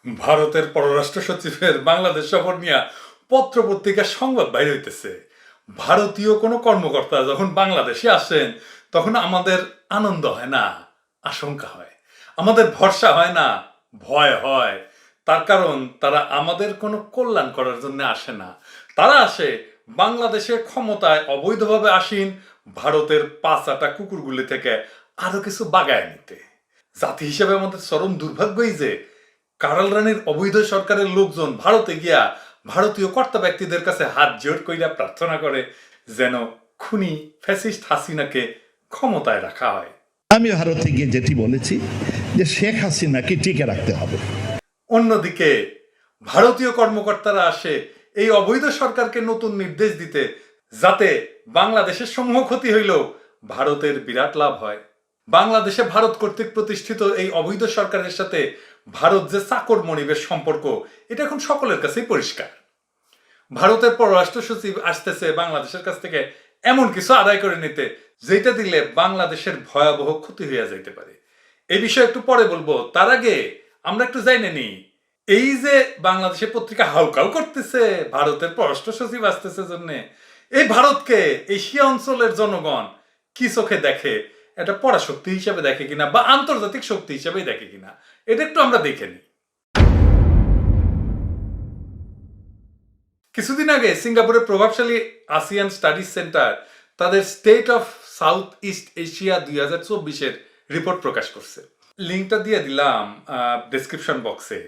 ভারতের পররাষ্ট্র সচিবের বাংলাদেশ সফর নিয়ে পত্র পত্রিকার সংবাদ বাইরে হইতেছে। ভারতীয় কোনো কর্মকর্তা যখন বাংলাদেশে আসেন তখন আমাদের আনন্দ হয় না, আশঙ্কা হয়। আমাদের ভরসা হয় না, ভয় হয়। তার কারণ তারা আমাদের কোনো কল্যাণ করার জন্য আসে না। তারা আসে বাংলাদেশের ক্ষমতায় অবৈধভাবে আসীন ভারতের পাঁচাটা কুকুরগুলি থেকে আরো কিছু বাগায় নিতে। জাতি হিসেবে আমাদের চরম দুর্ভাগ্যই যে কারাল রানীর অবৈধ সরকারের লোকজন ভারতে গিয়া ভারতীয় কর্তা ব্যক্তিদের কাছে হাত জোড় কইরা প্রার্থনা করে যেন খুনি ফ্যাসিস্ট হাসিনাকে ক্ষমতায় রাখা হয়। আমি ভারতে গিয়ে যেটি বলেছি যে শেখ হাসিনাকে টিকে রাখতে হবে। অন্যদিকে ভারতীয় কর্মকর্তারা আসে এই অবৈধ সরকারকে নতুন নির্দেশ দিতে যাতে বাংলাদেশের সমূহ ক্ষতি হইলেও ভারতের বিরাট লাভ হয়। বাংলাদেশে ভারত কর্তৃক প্রতিষ্ঠিত এই অবৈধ সরকারের সাথে ভারত যে চাকর মনিবের সম্পর্ক, এটা এখন সকলের কাছেই পরিষ্কার। ভারতের পররাষ্ট্র সচিব আসতেছে বাংলাদেশের কাছ থেকে এমন কিছু আদায় করে নিতে যেটা দিলে বাংলাদেশের ভয়াবহ ক্ষতি হইয়া যাইতে পারে। এই বিষয়ে একটু পরে বলবো, তার আগে আমরা একটু জানি নি এই যে বাংলাদেশের পত্রিকা হাউকাউ করতেছে ভারতের পররাষ্ট্র সচিব আসতেছে জন্য, এই ভারতকে এশিয়া অঞ্চলের জনগণ কি চোখে দেখে? এটা পরাশক্তি হিসেবে দেখে কিনা বা আন্তর্জাতিক শক্তি হিসেবে দেখে কিনা, এটা একটু আমরা দেখে নিই। কিছুদিন আগে সিঙ্গাপুরের প্রভাবশালী আসিয়ান স্টাডিজ সেন্টার তাদের state of South East Asia 2024-এর রিপোর্ট প্রকাশ করছে। লিঙ্কটা দিয়ে দিলাম ডেসক্রিপশন বক্সে।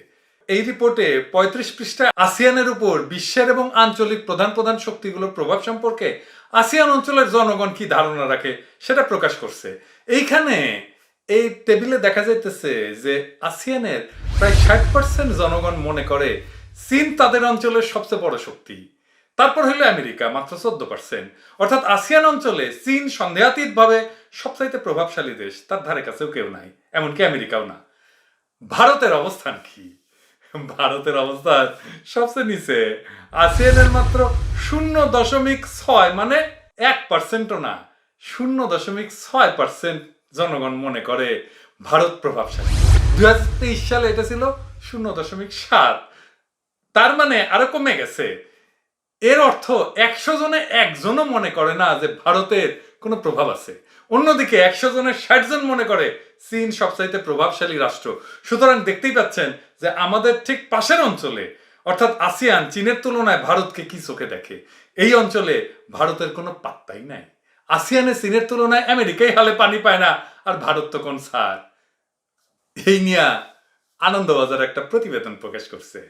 এই রিপোর্টে 35 পৃষ্ঠায় আসিয়ানের উপর বিশ্বের এবং আঞ্চলিক প্রধান প্রধান শক্তিগুলোর প্রভাব সম্পর্কে আসিয়ান অঞ্চলের জনগণ কি ধারণা রাখে সেটা প্রকাশ করছে। এইখানে এই টেবিলে দেখা যাইতেছে যে আসিয়ানের প্রায় 60% জনগণ মনে করে চীন তাদের অঞ্চলের সবচেয়ে বড় শক্তি। তারপর হইল আমেরিকা মাত্র 14%। অর্থাৎ আসিয়ান অঞ্চলে চীন সন্দেহাতীত ভাবে সবচাইতে প্রভাবশালী দেশ, তার ধারে কাছেও কেউ নাই, এমনকি আমেরিকাও না। ভারতের অবস্থান কি? ভারতের অবস্থান সবচেয়ে নিচে। আসিয়ানের মাত্র 0.6 মানে 1%ও না, 0.6% জনগণ মনে করে ভারত প্রভাবশালী। 2023 সালে এটা ছিল 0.7। তার মানে আরো কমে গেছে। এর অর্থ 100 জনে একজনও মনে করে না যে ভারতের কোনো প্রভাব আছে। অন্যদিকে 100 জনের 60 জন মনে করে চীন সবচাইতে প্রভাবশালী রাষ্ট্র। সুতরাং দেখতেই পাচ্ছেন যে আমাদের ঠিক পাশের অঞ্চলে অর্থাৎ আসিয়ান চীনের তুলনায় ভারতকে কি চোখে দেখে। এই অঞ্চলে ভারতের কোনো পাত্তাই নাই। আসিয়ানে চীনের তুলনায় আমেরিকাই হালে পানি পায় না, আর ভারত তো কোন ছাড়। এই নিয়ে আনন্দবাজার একটা প্রতিবেদন প্রকাশ করছে।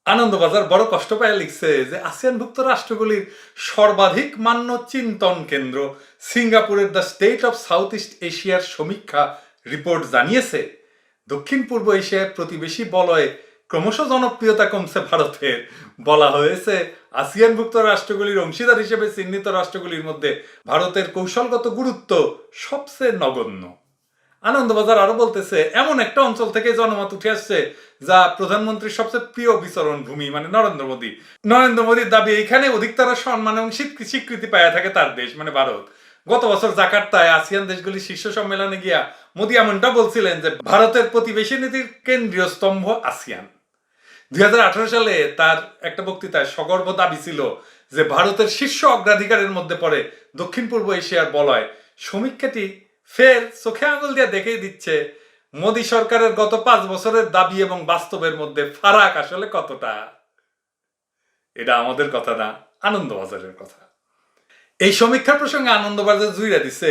আনন্দবাজার বড় কষ্ট পায় লিখছে যে আসিয়ানভুক্ত রাষ্ট্রগুলির সর্বাধিক মান্য চিন্তন কেন্দ্র সিঙ্গাপুরের the state of South east এশিয়ার সমীক্ষা রিপোর্ট জানিয়েছে দক্ষিণ পূর্ব এশিয়ার প্রতিবেশী বলয়ে ক্রমশ জনপ্রিয়তা কমছে ভারতের। বলা হয়েছে আসিয়ানভুক্ত রাষ্ট্রগুলির অংশীদার হিসেবে চিহ্নিত রাষ্ট্রগুলির মধ্যে ভারতের কৌশলগত গুরুত্ব সবচেয়ে নগণ্য। আনন্দবাজার আরো বলতেছে এমন একটা অঞ্চল থেকে জনমত উঠে আসছে যা প্রধানমন্ত্রীর সবচেয়ে প্রিয় বিচরণ ভূমি, মানে নরেন্দ্র মোদী। নরেন্দ্র মোদীর দাবি এখানে অধিকতর সম্মান এবং স্বীকৃতি পায় থাকে তার দেশ মানে ভারত। গত বছর জাকার্তায় আসিয়ান দেশগুলির শীর্ষ সম্মেলনে গিয়া মোদী এমনটা বলছিলেন যে ভারতের প্রতিবেশী নীতির কেন্দ্রীয় স্তম্ভ আসিয়ান। 2018 সালে তার একটা বক্তৃতায় সগর্ব দাবি ছিল যে ভারতের শীর্ষ অগ্রাধিকারের মধ্যে পড়ে দক্ষিণ পূর্ব এশিয়ার বলয়। সমীক্ষাটি ফের চোখে আঙুল দিয়ে দেখেই দিচ্ছে মোদী সরকারের গত 5 বছরের দাবি এবং বাস্তবের মধ্যে ফারাক আসলে কতটা। এটা আমাদের কথা না, আনন্দবাজারের কথা। এই সমীক্ষার প্রসঙ্গে আনন্দবাজার জুইরা দিছে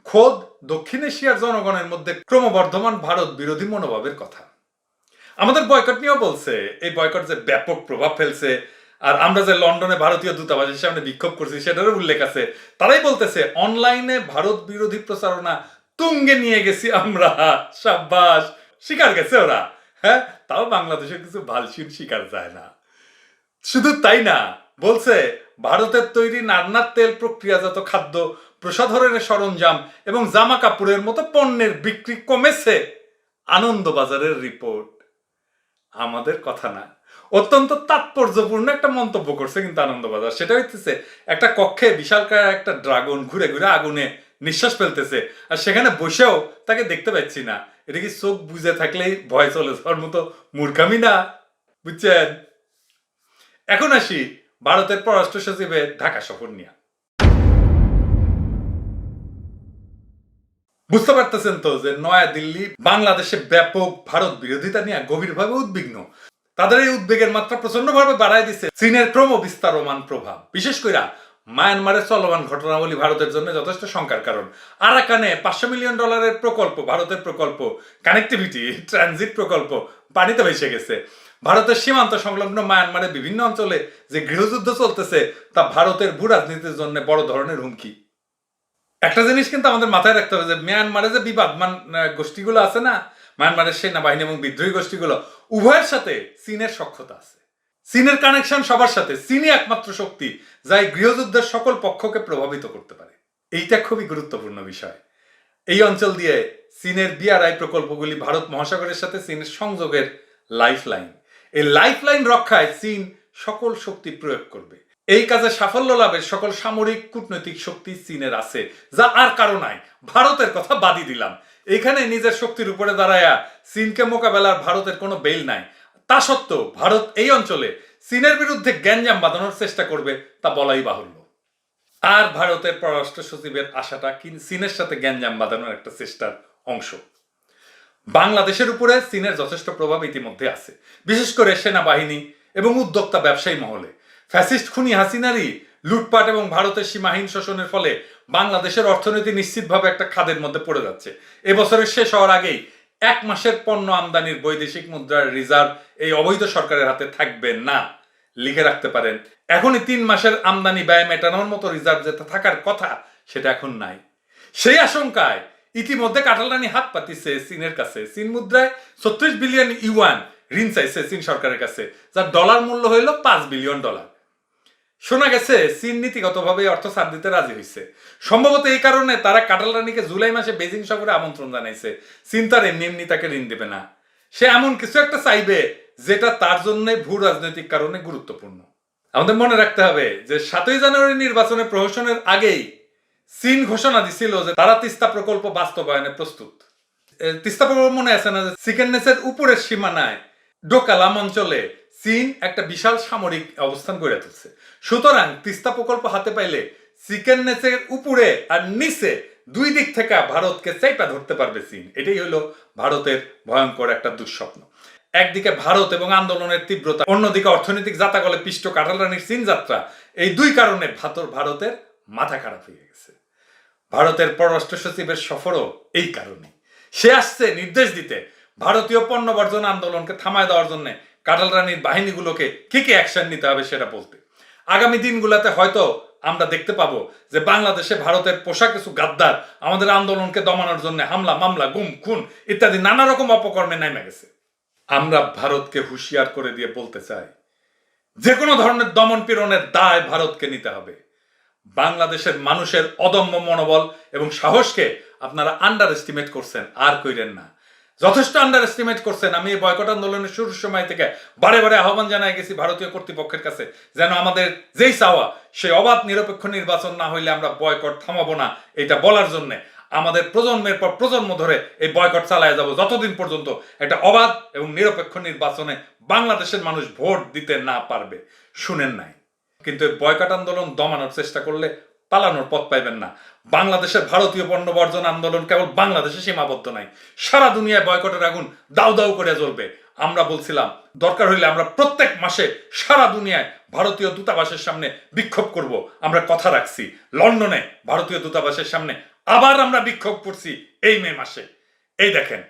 খোদ দক্ষিণ এশিয়ার জনগণের মধ্যে ক্রমবর্ধমান ভারত বিরোধী মনোভাবের কথা। আমাদের বয়কট নিয়েও বলছে এই বয়কট যে ব্যাপক প্রভাব ফেলছে, আর আমরা যে লন্ডনে ভারতীয় দূতাবাসের সামনে বিক্ষোভ করছি সেটারও উল্লেখ আছে। তারাই বলতেছে অনলাইনে ভারত বিরোধী প্রচারণা তুঙ্গে নিয়ে গেছি আমরা। সাব্বাস, শিকার গেছে ওরা। হ্যাঁ, তাও বাংলাদেশের কিছু ভালসিন শিকার যায় না। শুধু তাই না, বলছে ভারতের তৈরি নান্নার তেল, প্রক্রিয়াজাত খাদ্য, প্রসাধনের সরঞ্জাম এবং জামা কাপড়ের মতো পণ্যের বিক্রি কমেছে। আনন্দবাজারের রিপোর্ট, আমাদের কথা না। অত্যন্ত তাৎপর্যপূর্ণ একটা মন্তব্য করছে কিন্তু আনন্দবাজার। সেটা হইতেছে একটা কক্ষে বিশালকায় একটা ড্রাগন ঘুরে ঘুরে আগুনে নিঃশ্বাস ফেলতেছে, আর সেখানে বসেও তাকে দেখতে পাচ্ছি না। এটা কি চোখ বুঝে থাকলেই ভয় চলে যাওয়ার মতো মূর্খামি না? বুঝছেন? এখন আসি ভারতের পররাষ্ট্র সচিবের ঢাকা সফর নিয়ে। বুঝতে পারতেছেন তো যে নয়াদিল্লি বাংলাদেশে ব্যাপক ভারত বিরোধিতা নিয়ে গভীরভাবে উদ্বিগ্ন। তাদের এই উদ্বেগের মাত্রা প্রচন্ডভাবে বাড়ায় দিচ্ছে চীনের ক্রম বিস্তারমান প্রভাব। বিশেষ করে মায়ানমারের চলমান ঘটনাবলী ভারতের জন্য যথেষ্ট শঙ্কার কারণ। আরাকানে $500 মিলিয়ন প্রকল্প, ভারতের প্রকল্প, কানেক্টিভিটি ট্রানজিট প্রকল্প পানিতে ভেসে গেছে। ভারতের সীমান্ত সংলগ্ন মায়ানমারের বিভিন্ন অঞ্চলে যে গৃহযুদ্ধ চলতেছে তা ভারতের ভূ রাজনীতির জন্য বড় ধরনের হুমকি। একটা জিনিস কিন্তু আমাদের মাথায় রাখতে হবে যে মিয়ানমারে যে বিবাদমান গোষ্ঠীগুলো আছে না, মায়ানমারের সেনাবাহিনী এবং বিদ্রোহী গোষ্ঠীগুলো, উভয়ের সাথে চীনের সখ্যতা আছে। চীনের কানেকশন সবার সাথে। চীনই একমাত্র শক্তি যা এই গৃহযুদ্ধের সকল পক্ষকে প্রভাবিত করতে পারে। এইটা খুবই গুরুত্বপূর্ণ বিষয়। এই অঞ্চল দিয়ে চীনের BRI প্রকল্পগুলি ভারত মহাসাগরের সাথে চীনের সংযোগের লাইফলাইন। এই লাইফলাইন রক্ষায় চীন সকল শক্তি প্রয়োগ করবে। এই কাজে সাফল্য লাভের সকল সামরিক কূটনৈতিক শক্তি চীনের আছে, যা আর কারো নাই। ভারতের কথা বাদই দিলাম। এখানে নিজের শক্তির উপরে দাঁড়ায়া চীনকে মোকাবেলার ভারতের কোনো বেল নাই। তা সত্ত্বেও ভারত এই অঞ্চলে চীনের বিরুদ্ধে গ্যাঞ্জাম বাঁধানোর চেষ্টা করবে তা বলাই বাহুল্য। আর ভারতের পররাষ্ট্র সচিবের আশাটা চীনের সাথে গ্যাঞ্জাম বাঁধানোর একটা চেষ্টার অংশ। বাংলাদেশের উপরে চীনের যথেষ্ট প্রভাব ইতিমধ্যে আছে, বিশেষ করে সেনাবাহিনী এবং উদ্যোক্তা ব্যবসায়ী মহলে। ফ্যাসিস্ট খুনি হাসিনারই লুটপাট এবং ভারতের সীমাহীন শোষণের ফলে বাংলাদেশের অর্থনীতি নিশ্চিতভাবে একটা খাদের মধ্যে পড়ে যাচ্ছে। এবছরের শেষ হওয়ার আগেই 1 মাসের পণ্য আমদানির বৈদেশিক মুদ্রার রিজার্ভ এই অবৈধ সরকারের হাতে থাকবে না। লিখে রাখতে পারেন, এখনই 3 মাসের আমদানি ব্যয় মেটানোর মতো রিজার্ভ যেটা থাকার কথা সেটা এখন নাই। সেই আশঙ্কায় ইতিমধ্যে কাটালরানি হাত পাতিছে চীনের কাছে। চীন মুদ্রায় 36 বিলিয়ন ইউয়ান ঋণ চাইছে চীন সরকারের কাছে, যার ডলার মূল্য হইল $5 বিলিয়ন। শোনা গেছে চীন নীতিগতভাবে অর্থ ছাড় দিতে রাজি হয়েছে। সম্ভবত এই কারণে তারা কাটালরানিকে জুলাই মাসে বেজিং সফরে আমন্ত্রণ জানাইছে। চীন তার এমনি তাকে ঋণ দেবে না। সে এমন কিছু একটা চাইবে যেটা তার জন্য ভূ রাজনৈতিক কারণে গুরুত্বপূর্ণ। আমাদের মনে রাখতে হবে যে 7ই জানুয়ারি নির্বাচনের প্রহসনের আগেই চীন ঘোষণা দিছিল যে তারা তিস্তা প্রকল্প বাস্তবায়নে প্রস্তুত। তিস্তা প্রকল্প মনে আছে না, চিকেননেসের উপরের সীমানায় ডোকালাম অঞ্চলে চীন একটা বিশাল সামরিক অবস্থান গড়ে তুলছে। সুতরাং তিস্তা প্রকল্প হাতে পাইলে চিকেননেসের উপরে আর নিচে দুই দিক থেকে ভারতকে চাইপা ধরতে পারবে চীন। এটাই হলো ভারতের ভয়ঙ্কর একটা দুঃস্বপ্ন। একদিকে ভারত এবং আন্দোলনের তীব্রতা, অন্যদিকে অর্থনৈতিক জাতাকলে পিষ্ট কাটালরানির চীন যাত্রা। এই দুই কারণে ভারতের মাথা খারাপ হয়ে গেছে। ভারতের পররাষ্ট্র সচিবের সফরও এই কারণে। সে আসছে নির্দেশ দিতে ভারতীয় পণ্য বর্জন আন্দোলনকে থামায় দেওয়ার জন্য কাটালরানির বাহিনীগুলোকে কি কি অ্যাকশন নিতে হবে সেটা বলতে। আগামী দিনগুলোতে হয়তো আমরা দেখতে পাবো যে বাংলাদেশে ভারতের পোশাক কিছু গাদ্দার আমাদের আন্দোলনকে দমানোর জন্য হামলা, মামলা, গুম, খুন ইত্যাদি নানা রকম অপকর্মে নেমে গেছে। আমরা ভারতকে হুঁশিয়ার করে দিয়ে বলতে চাই, যে কোনো ধরনের দমন পীড়নের দায় ভারতকে নিতে হবে। বাংলাদেশের মানুষের অদম্য মনোবল এবং সাহসকে আপনারা আন্ডার এস্টিমেট করছেন, আর কইরেন না। যথেষ্ট আন্ডার এস্টিমেট করছেন। আমি এই বয়কট আন্দোলনের শুরুর সময় থেকে বারে বারে আহ্বান জানাই গেছি ভারতীয় কর্তৃপক্ষের কাছে, যেন আমাদের যেই চাওয়া সেই অবাধ নিরপেক্ষ নির্বাচন না হইলে আমরা বয়কট থামাবো না, এটা বলার জন্যে আমাদের প্রজন্মের পর প্রজন্ম ধরে এই বয়কট চালায় যাব যতদিন পর্যন্ত একটা অবাধ এবং নিরপেক্ষ নির্বাচনে বাংলাদেশের মানুষ ভোট দিতে না পারবে। শুনেন নাই, কিন্তু এই বয়কট আন্দোলন দমানোর চেষ্টা করলে পালানোর পথ পাইবেন না। বাংলাদেশের ভারতীয় পণ্য বর্জন আন্দোলন কেবল বাংলাদেশে সীমাবদ্ধ নাই, সারা দুনিয়ায় বয়কটের আগুন দাউ দাউ করে জ্বলবে। আমরা বলছিলাম দরকার হইলে আমরা প্রত্যেক মাসে সারা দুনিয়ায় ভারতীয় দূতাবাসের সামনে বিক্ষোভ করব। আমরা কথা রাখছি, লন্ডনে ভারতীয় দূতাবাসের সামনে আবার আমরা বিক্ষোভ করছি এই মে মাসে। এই দেখেন,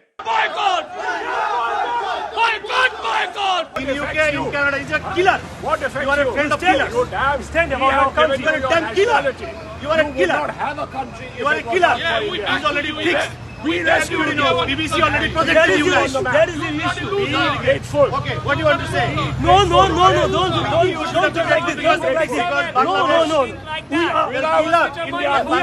in UK, in Canada, he's a killer. What effect You are a friend of killers. You damn Stand we about have our country. given You are a damn your killer. nationality. You are a would killer. not have a country. You if are a it was killer. not for India. He's already fixed. We rescued You know, you. BBC already That protected you is guys. the issue. That is the issue. Be grateful. Okay, what do you want to say? No, don't talk like this. Don't talk like this. No. We are Killer. India, we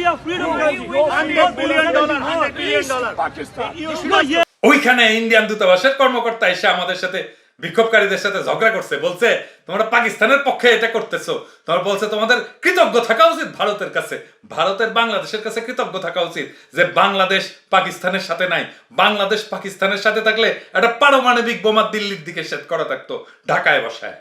are freedom country. $100 billion. $100 billion. Pakistan. You should not. ওইখানে Indian দূতাবাসের কর্মকর্তা এসে আমাদের সাথে বিক্ষোভকারীদের সাথে ঝগড়া করছে, বলছে তোমরা পাকিস্তানের পক্ষে এটা করতেছো, তোমরা বলছে তোমাদের কৃতজ্ঞ থাকা উচিত ভারতের কাছে, ভারতের বাংলাদেশের কাছে কৃতজ্ঞ থাকা উচিত যে বাংলাদেশ পাকিস্তানের সাথে নাই। বাংলাদেশ পাকিস্তানের সাথে থাকলে একটা পারমাণবিক বোমা দিল্লির দিকে সেট করা থাকতো, ঢাকায় বসায়।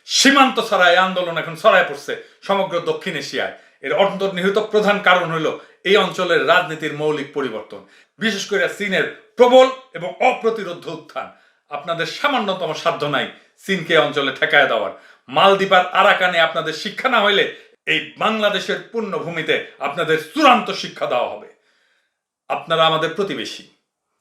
সীমান্ত ছড়ায় আন্দোলন এখন ছড়ায় পড়ছে সমগ্র দক্ষিণ এশিয়ায়। এর অন্তর্নিহিত প্রধান কারণ হলো এই অঞ্চলের রাজনীতির মৌলিক পরিবর্তন, বিশেষ করে চীনের প্রবল এবং অপ্রতিরোধ উত্থান। আপনাদের সামান্যতম সাধ্য নাই চীনকে অঞ্চলে ঠেকায় দেওয়ার। মালদ্বীপ আর আরাকানে আপনাদের শিক্ষা না হইলে এই বাংলাদেশের পূর্ণভূমিতে আপনাদের চূড়ান্ত শিক্ষা দেওয়া হবে। আপনারা আমাদের প্রতিবেশী,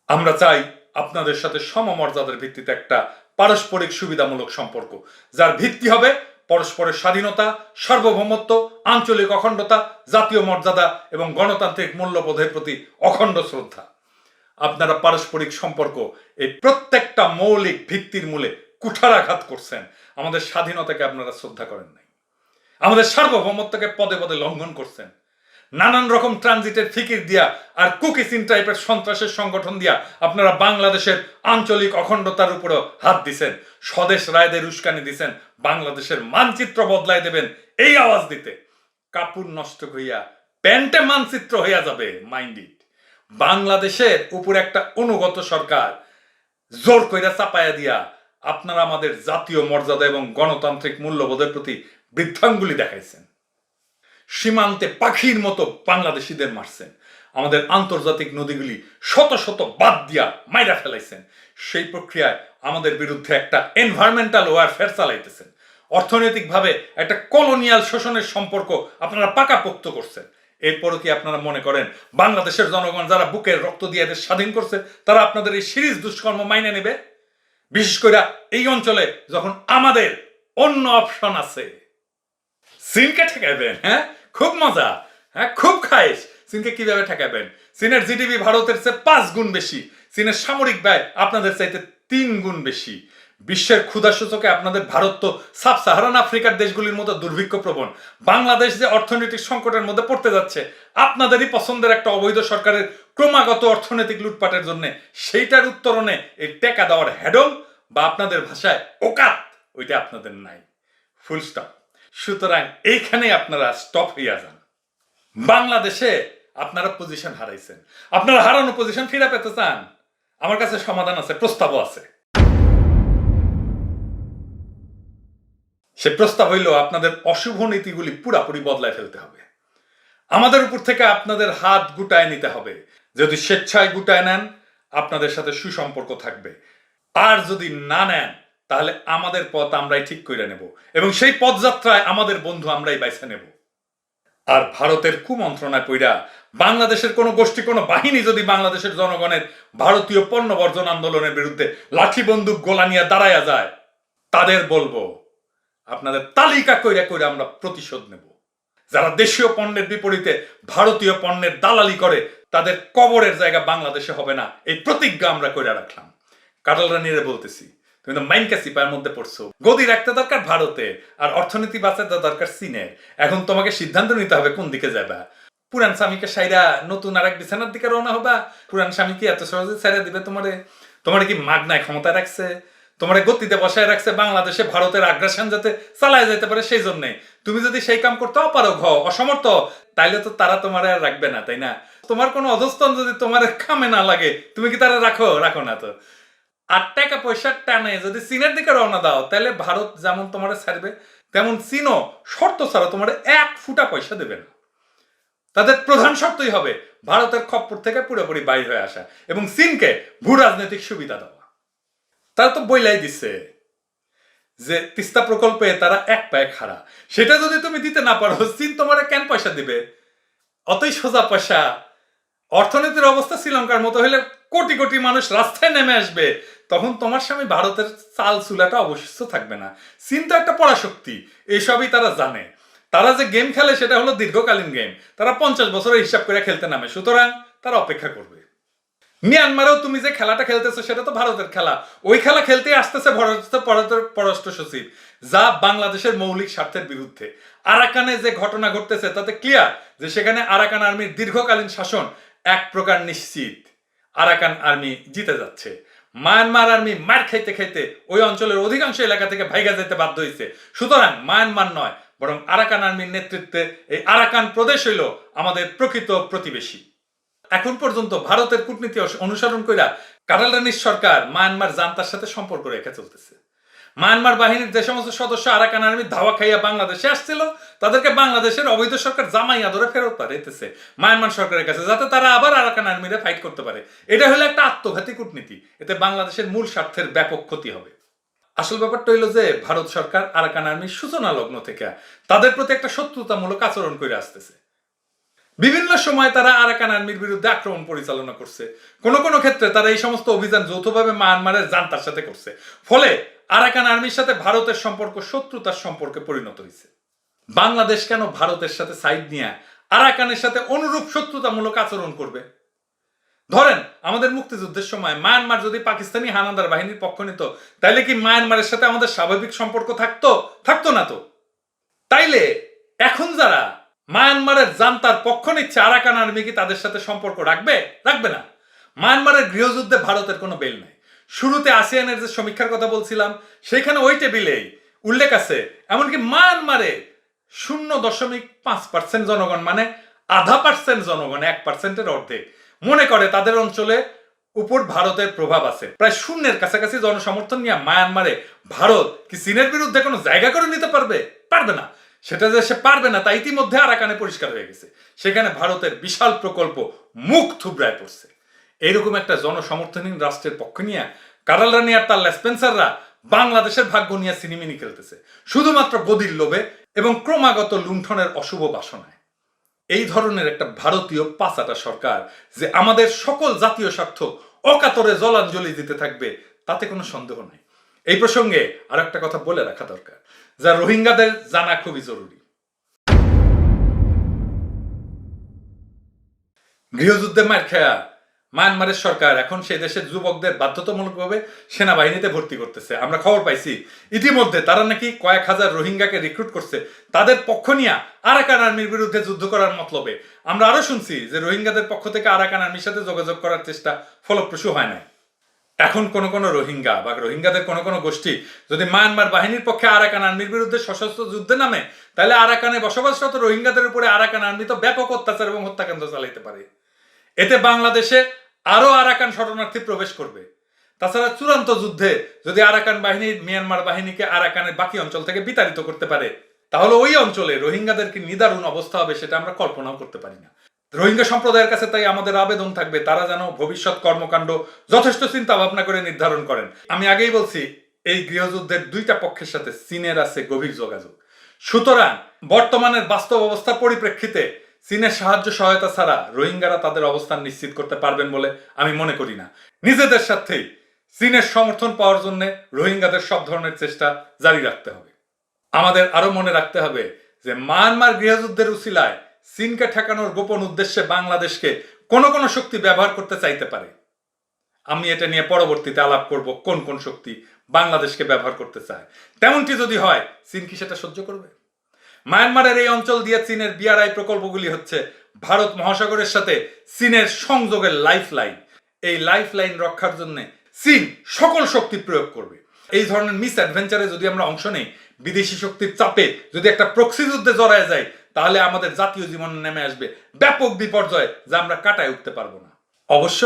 আমরা চাই আপনাদের সাথে সমমর্যাদার ভিত্তিতে একটা পারস্পরিক সুবিধামূলক সম্পর্ক, যার ভিত্তি হবে পরস্পরের স্বাধীনতা, সার্বভৌমত্ব, আঞ্চলিক অখণ্ডতা, জাতীয় মর্যাদা এবং গণতান্ত্রিক মূল্যবোধের প্রতি অখণ্ড শ্রদ্ধা। আপনারা পারস্পরিক সম্পর্ক এই প্রত্যেকটা মৌলিক ভিত্তির মূলে কুঠারাঘাত করছেন। আমাদের স্বাধীনতাকে আপনারা শ্রদ্ধা করেন নাই, আমাদের সার্বভৌমত্বকে পদে পদে লঙ্ঘন করছেন। নানান রকম ট্রানজিটের ফিকির দিয়া আর কুকিসিন টাইপের সন্ত্রাসের সংগঠন দিয়া আপনারা বাংলাদেশের আঞ্চলিক অখণ্ডতার উপরও হাত দিছেন। স্বদেশ রায়দের উস্কানি দিছেন বাংলাদেশের মানচিত্র বদলায় দেবেন এই আওয়াজ দিতে। কাপড় নষ্ট হইয়া প্যান্টে মানচিত্র হইয়া যাবে, মাইন্ড ইট। বাংলাদেশের উপর একটা অনুগত সরকার জোর কইরা চাপায়া দিয়া আপনারা আমাদের জাতীয় মর্যাদা এবং গণতান্ত্রিক মূল্যবোধের প্রতি বৃদ্ধাঙ্গুলি দেখাইছেন। সীমান্তে পাখির মতো বাংলাদেশিদের মারছেন। আমাদের আন্তর্জাতিক নদীগুলি শত শত বাদ দিয়া মাইরা ফেলাইছেন। সেই প্রক্রিয়ায় আমাদের বিরুদ্ধে একটা এনভায়রনমেন্টাল ওয়ারফেয়ার চালাইতেছেন। অর্থনৈতিকভাবে একটা কলোনিয়াল শোষণের সম্পর্ক আপনারা পাকাপোক্ত করছেন। এরপরও কি আপনারা মনে করেন বাংলাদেশের জনগণ যারা বুকের রক্ত দিয়ে এদের স্বাধীন করছে তারা আপনাদের এই সিরিজ দুষ্কর্ম মাইনে নেবে? বিশেষ করে এই অঞ্চলে যখন আমাদের অন্য অপশন আছে। চীনকে ঠেকাবেন? হ্যাঁ, খুব মজা, হ্যাঁ খুব খাইস। চীনকে কিভাবে ঠেকাবেন? চীনের জিডিপি ভারতের চেয়ে 5 গুণ বেশি, চীনের সামরিক ব্যয় আপনাদের চাইতে 3 গুণ বেশি। বিশ্বের ক্ষুধা সূচকে আপনাদের ভারত তো সাব সাহারান আফ্রিকার দেশগুলির মতো দুর্ভিক্ষ প্রবণ। বাংলাদেশ যে অর্থনৈতিক সংকটের মধ্যে পড়তে যাচ্ছে আপনাদেরই পছন্দের একটা অবৈধ সরকারের ক্রমাগত অর্থনৈতিক লুটপাটের জন্য, সেইটার উত্তরণে এই টেকা দেওয়ার হ্যাডম বা আপনাদের ভাষায় ওকাত, ওইটা আপনাদের নাই। Full stop. সুতরাং এইখানে আপনারা স্টপ হইয়া যান। বাংলাদেশে আপনারা পজিশন হারাইছেন, আপনারা হারানো পজিশন ফিরে পেতে চান, আমার কাছে সমাধান আছে, প্রস্তাবও আছে। সে প্রস্তাব হইল আপনাদের অশুভ নীতিগুলি পুরাপুরি বদলায় ফেলতে হবে। আমাদের উপর থেকে আপনাদের হাত গুটায় নিতে হবে। যদি স্বেচ্ছায় গুটায় নেন আপনাদের সাথে সুসম্পর্ক থাকবে, আর যদি না নেন তাহলে আমাদের পথ আমরাই ঠিক করে নেব এবং সেই পথযাত্রায় আমাদের বন্ধু আমরাই বাইছে নেব। আর ভারতের কুমন্ত্রণায় পইরা বাংলাদেশের কোনো গোষ্ঠী, কোনো বাহিনী যদি বাংলাদেশের জনগণের ভারতীয় পণ্য বর্জন আন্দোলনের বিরুদ্ধে লাঠি বন্দুক গোলা নিয়ে দাঁড়ায়া যায়, তাদের বলবো আপনাদের তালিকা কইরা কইরা আমরা প্রতিশোধ নেব। যারা দেশীয় পণ্যের বিপরীতে ভারতীয় পণ্যের দালালি করে তাদের কবরের জায়গা বাংলাদেশে হবে না, এই প্রতিজ্ঞা আমরা কইরা রাখলাম। কাটাল রানীরে বলতেছি, তুমি তো মাইনকা সিপার মধ্যে পড়ছো। গদি রাখতে দরকার ভারতে আর অর্থনীতি বাঁচাতে দরকার চীনের। এখন তোমাকে সিদ্ধান্ত নিতে হবে কোন দিকে যাবা। পুরান স্বামীকে সাইরা নতুন আর এক বিছানার দিকে রওনা হবা? পুরান স্বামী কি এত সহজে ছেড়ে দিবে তোমারে? তোমারে কি মাগনায় ক্ষমতা রাখছে? তোমারে গতিতে বসায় রাখছে বাংলাদেশে ভারতের আগ্রাসন যাতে চালায় যেতে পারে সেই জন্যে। তুমি যদি সেই কাম করতে অপারগ হও, অসমর্থ, তাইলে তো তারা তোমার আর রাখবে না, তাই না? তোমার কোনো অধস্তন যদি তোমার কামে না লাগে তুমি কি তারা রাখো না তো। আর টাকা পয়সার টানে যদি চীনের দিকে রওনা দাও তাহলে ভারত যেমন তোমার ছাড়বে তেমন চীনও শর্ত ছাড়া তোমার 1 ফুটা পয়সা দেবে না। তাদের প্রধান শর্তই হবে ভারতের খপ্পর থেকে পুরোপুরি বাইর হয়ে আসা এবং চীনকে ভূ রাজনৈতিক সুবিধা দেওয়া। তারা তো বইলাই দিচ্ছে যে তিস্তা প্রকল্পে তারা এক পায়ে খাড়া। সেটা যদি তুমি দিতে না পারো চীন তোমার কেন পয়সা দিবে? অতই সোজা পয়সা। অর্থনীতির অবস্থা শ্রীলঙ্কার মতো হলে কোটি কোটি মানুষ রাস্তায় নেমে আসবে, তখন তোমার স্বামী ভারতের চাল চুলাটা অবশিষ্ট থাকবে না। চীন তো একটা পরাশক্তি, এসবই তারা জানে। তারা যে গেম খেলে সেটা হলো দীর্ঘকালীন গেম। তারা 50 বছরের হিসাব করে খেলতে নামে, সুতরাং তারা অপেক্ষা করবে। মিয়ানমারেও তুমি যে খেলাটা খেলতেছো সেটা তো ভারতের খেলা। ওই খেলা খেলতে আসতেছে ভারতের পররাষ্ট্র সচিব, যা বাংলাদেশের মৌলিক স্বার্থের বিরুদ্ধে। আরাকানে যে ঘটনা ঘটতেছে তাতে ক্লিয়ার যে সেখানে আরাকান আর্মির দীর্ঘকালীন শাসন এক প্রকার নিশ্চিত। আরাকান আর্মি জিতে যাচ্ছে। মায়ানমার আর্মি মার খাইতে খাইতে ওই অঞ্চলের অধিকাংশ এলাকা থেকে ভাইগা যেতে বাধ্য হয়েছে। সুতরাং মায়ানমার নয়, বরং আরাকান আর্মির নেতৃত্বে এই আরাকান প্রদেশ হইল আমাদের প্রকৃত প্রতিবেশী। এখন পর্যন্ত ভারতের কূটনীতি অনুসরণ কইরা কাটাল রানীর সরকার মায়ানমার জান্তার সাথে সম্পর্ক রেখে চলতেছে। মায়ানমার বাহিনীর যে সমস্ত সদস্য আরাকান আর্মি ধাওয়া খাইয়া বাংলাদেশে আসছিল, তাদেরকে বাংলাদেশের অবৈধ সরকার জামাইয়া ধরে ফেরত পাঠাইতেছে মায়ানমার সরকারের কাছে, যাতে তারা আবার আরাকান আর্মিরে ফাইট করতে পারে। এটা হলো একটা আত্মঘাতী কূটনীতি। এতে বাংলাদেশের মূল স্বার্থের ব্যাপক ক্ষতি হবে। আসল ব্যাপারটা হইল যে ভারত সরকার আরাকান আর্মির সূচনা লগ্ন থেকে তাদের প্রতি একটা শত্রুতামূলক আচরণ করে আসতেছে। বিভিন্ন সময় তারা আরাকান আর্মির বিরুদ্ধে আক্রমণ পরিচালনা করছে। কোনো কোনো ক্ষেত্রে তারা এই সমস্ত অভিযান যৌথভাবে মায়ানমারের জান্তার সাথে করছে। ফলে আরাকান আর্মির সাথে ভারতের সম্পর্ক শত্রুতার সম্পর্কে পরিণত হয়েছে। বাংলাদেশ কেন ভারতের সাথে সাইড নিয়ে আরাকানের সাথে অনুরূপ শত্রুতামূলক আচরণ করবে? ধরেন আমাদের মুক্তিযুদ্ধের সময় মায়ানমার যদি পাকিস্তানি হানাদার বাহিনীর পক্ষ নিত, তাইলে কি মায়ানমারের সাথে আমাদের স্বাভাবিক সম্পর্ক থাকতো না তো? তাইলে এখন যারা মায়ানমারের জান্তার পক্ষ নিচ্ছে, আরাকান আর্মি কি তাদের সাথে সম্পর্ক রাখবে না? মায়ানমারের গৃহযুদ্ধে ভারতের কোনো বেল নাই। শুরুতে আসিয়ানের যে সমীক্ষার কথা বলছিলাম, সেখানে ওই টেবিলেই উল্লেখ আছে এমনকি মায়ানমারে 0.5% জনগণ, মানে 0.5% জনগণ, 1%-এর অর্ধেক মনে করে তাদের অঞ্চলে উপর ভারতের প্রভাব আছে। প্রায় শূন্যের কাছাকাছি জনসমর্থন নিয়ে মায়ানমারে ভারত কি চীনের বিরুদ্ধে কোনো জায়গা করে নিতে পারবে না। সেটা যে সে পারবে না তা ইতিমধ্যে আরাকানে পরিষ্কার হয়ে গেছে। সেখানে ভারতের বিশাল প্রকল্প মুখ থুবড়ায় পড়ছে। এইরকম একটা জনসমর্থনহীন রাষ্ট্রের পক্ষ নিয়ে কাটাল রানী আর তার লেসপেন্সাররা বাংলাদেশের ভাগ্য নিয়ে সিনেমিনি খেলতেছে, শুধুমাত্র গদির লোভে এবং ক্রমাগত লুণ্ঠনের অশুভ বাসনায়। এই ধরনের একটা ভারতীয় পাঁচাটা সরকার যে আমাদের সকল জাতীয় স্বার্থ অকাতরে জলাঞ্জলি দিতে থাকবে, তাতে কোনো সন্দেহ নাই। এই প্রসঙ্গে আর একটা কথা বলে রাখা দরকার, যা রোহিঙ্গাদের জানা খুবই জরুরি। গৃহযুদ্ধে মার খেয়া মায়ানমারের সরকার এখন সেই দেশের যুবকদের বাধ্যতামূলকভাবে সেনাবাহিনীতে ভর্তি করতেছে। আমরা খবর পাইছি ইতিমধ্যে তারা নাকি কয়েক হাজার রোহিঙ্গাকে রিক্রুট করছে তাদের পক্ষ নিয়ে আরাকান আর্মির বিরুদ্ধে যুদ্ধ করার মতলবে। আমরা আরো শুনছি যে রোহিঙ্গাদের পক্ষ থেকে আরাকান আর্মির সাথে যোগাযোগ করার চেষ্টা ফলপ্রসূ হয় নাই। এখন কোনো রোহিঙ্গা বা রোহিঙ্গাদের কোনো গোষ্ঠী যদি মায়ানমার বাহিনীর পক্ষে আরাকান আর্মির বিরুদ্ধে সশস্ত্র যুদ্ধে নামে, তাহলে আরাকানে বসবাসরত রোহিঙ্গাদের উপরে আরাকান আর্মি তো ব্যাপক অত্যাচার এবং হত্যাকাণ্ড চালাইতে পারে। এতে বাংলাদেশে আরো আরাকান শরণার্থী প্রবেশ করবে। তাছাড়া চূড়ান্ত যুদ্ধে যদি আরাকান বাহিনী মিয়ানমার বাহিনীকে আরাকানের বাকি অঞ্চল থেকে বিতাড়িত করতে পারে, তাহলে ওই অঞ্চলে রোহিঙ্গাদের কি নিদারুণ অবস্থা হবে সেটা আমরা কল্পনাও করতে পারি না। রোহিঙ্গা সম্প্রদায়ের কাছে তাই আমাদের আবেদন থাকবে, তারা যেন ভবিষ্যৎ কর্মকাণ্ড যথেষ্ট চিন্তা ভাবনা করে নির্ধারণ করেন। আমি আগেই বলছি, এই গৃহযুদ্ধের দুইটা পক্ষের সাথে চীনের আছে গভীর যোগাযোগ। সুতরাং বর্তমানের বাস্তব অবস্থার পরিপ্রেক্ষিতে চীনের সাহায্য সহায়তা ছাড়া রোহিঙ্গারা তাদের অবস্থান নিশ্চিত করতে পারবেন বলে আমি মনে করি না। নিজেদের সাথেই চীনের সমর্থন পাওয়ার জন্য রোহিঙ্গাদের সব ধরনের চেষ্টা জারি রাখতে হবে। আমাদের আরো মনে রাখতে হবে যে মায়ানমার গৃহযুদ্ধের উসিলায় চীনকে ঠেকানোর গোপন উদ্দেশ্যে বাংলাদেশকে কোনো শক্তি ব্যবহার করতে চাইতে পারে। আমি এটা নিয়ে পরবর্তীতে আলাপ করব কোন শক্তি বাংলাদেশকে ব্যবহার করতে চায়। তেমনটি যদি হয়, চীন কি সেটা সহ্য করবে? মায়ানমারের এই অঞ্চল দিয়ে চীনের বিআরআই প্রকল্পগুলি হচ্ছে ভারত মহাসাগরের সাথে চীনের সংযোগের লাইফ লাইন। এই লাইফ লাইন রক্ষার জন্য চীন সকল শক্তি প্রয়োগ করবে। এই ধরনের মিস অ্যাডভেঞ্চারে যদি আমরা অংশ নেই, বিদেশি শক্তির চাপে যদি একটা প্রক্সি যুদ্ধে জড়ায় যায়, তাহলে আমাদের জাতীয় জীবনে নেমে আসবে ব্যাপক বিপর্যয়, যা আমরা কাটায় উঠতে পারবো না। অবশ্য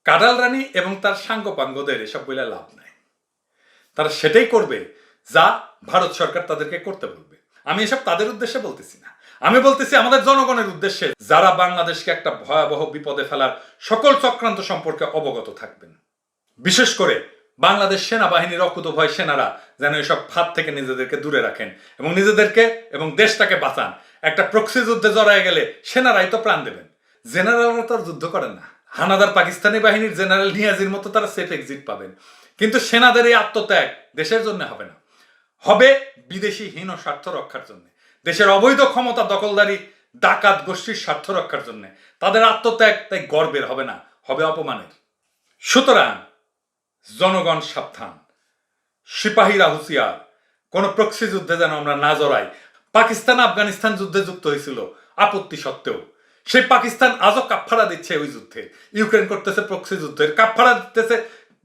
কাটাল রানী এবং তার সাঙ্গপাঙ্গদের এসব বলে লাভ নাই। তারা সেটাই করবে যা ভারত সরকার তাদেরকে করতে বলবে। আমি এসব তাদের উদ্দেশ্যে বলতেছি না, আমি বলতেছি আমাদের জনগণের উদ্দেশ্যে, যারা বাংলাদেশকে একটা ভয়াবহ বিপদে ফেলার সকল চক্রান্ত সম্পর্কে অবগত থাকবেন। বিশেষ করে বাংলাদেশ সেনাবাহিনীর অকুতভয় সেনারা যেন এসব ফাঁদ থেকে নিজেদেরকে দূরে রাখেন এবং নিজেদেরকে এবং দেশটাকে বাঁচান। একটা প্রক্সি যুদ্ধে জড়ায় গেলে সেনারাই তো প্রাণ দেবেন, জেনারেলরা তো আর যুদ্ধ করেন না। হানাদার পাকিস্তানি বাহিনীর জেনারেল নিয়াজির মতো তারা সেফ এক্সিট পাবেন, কিন্তু সেনাদের এই আত্মত্যাগ দেশের জন্য হবে না, হবে বিদেশি হীন স্বার্থ রক্ষার জন্য, দেশের অবৈধ ক্ষমতা দখলদারি ডাকাত গোষ্ঠীর স্বার্থ রক্ষার জন্য। তাদের আত্মত্যাগ তাই গর্বের হবে না, হবে অপমানের। সুতরাং জনগণ সাবধান, সিপাহীরা হুঁশিয়ার, কোন প্রক্সি যুদ্ধে যেন আমরা না জড়াই। পাকিস্তান আফগানিস্তান যুদ্ধে যুক্ত হয়েছিল আপত্তি সত্ত্বেও, সেই পাকিস্তান আজও কাফফারা দিচ্ছে ওই যুদ্ধে। ইউক্রেন করতেছে প্রক্সি যুদ্ধের কাফফারা দিতেছে,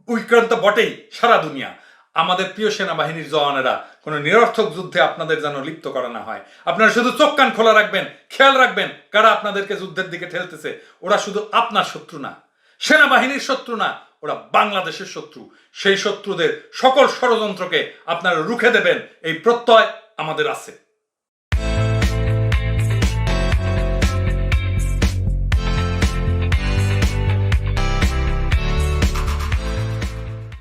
উইক্রান্ত বটেই সারা দুনিয়া। আমাদের প্রিয় সেনাবাহিনীর জওয়ানেরা কোনো নিরর্থক যুদ্ধে আপনাদের যেন লিপ্ত করা না হয়। আপনারা শুধু চোখ কান খোলা রাখবেন, খেয়াল রাখবেন কারা আপনাদেরকে যুদ্ধের দিকে ঠেলতেছে। ওরা শুধু আপনার শত্রু না, সেনাবাহিনীর শত্রু না, ওরা বাংলাদেশের শত্রু। সেই শত্রুদের সকল ষড়যন্ত্রকে আপনারা রুখে দেবেন এই প্রত্যয় আমাদের আছে।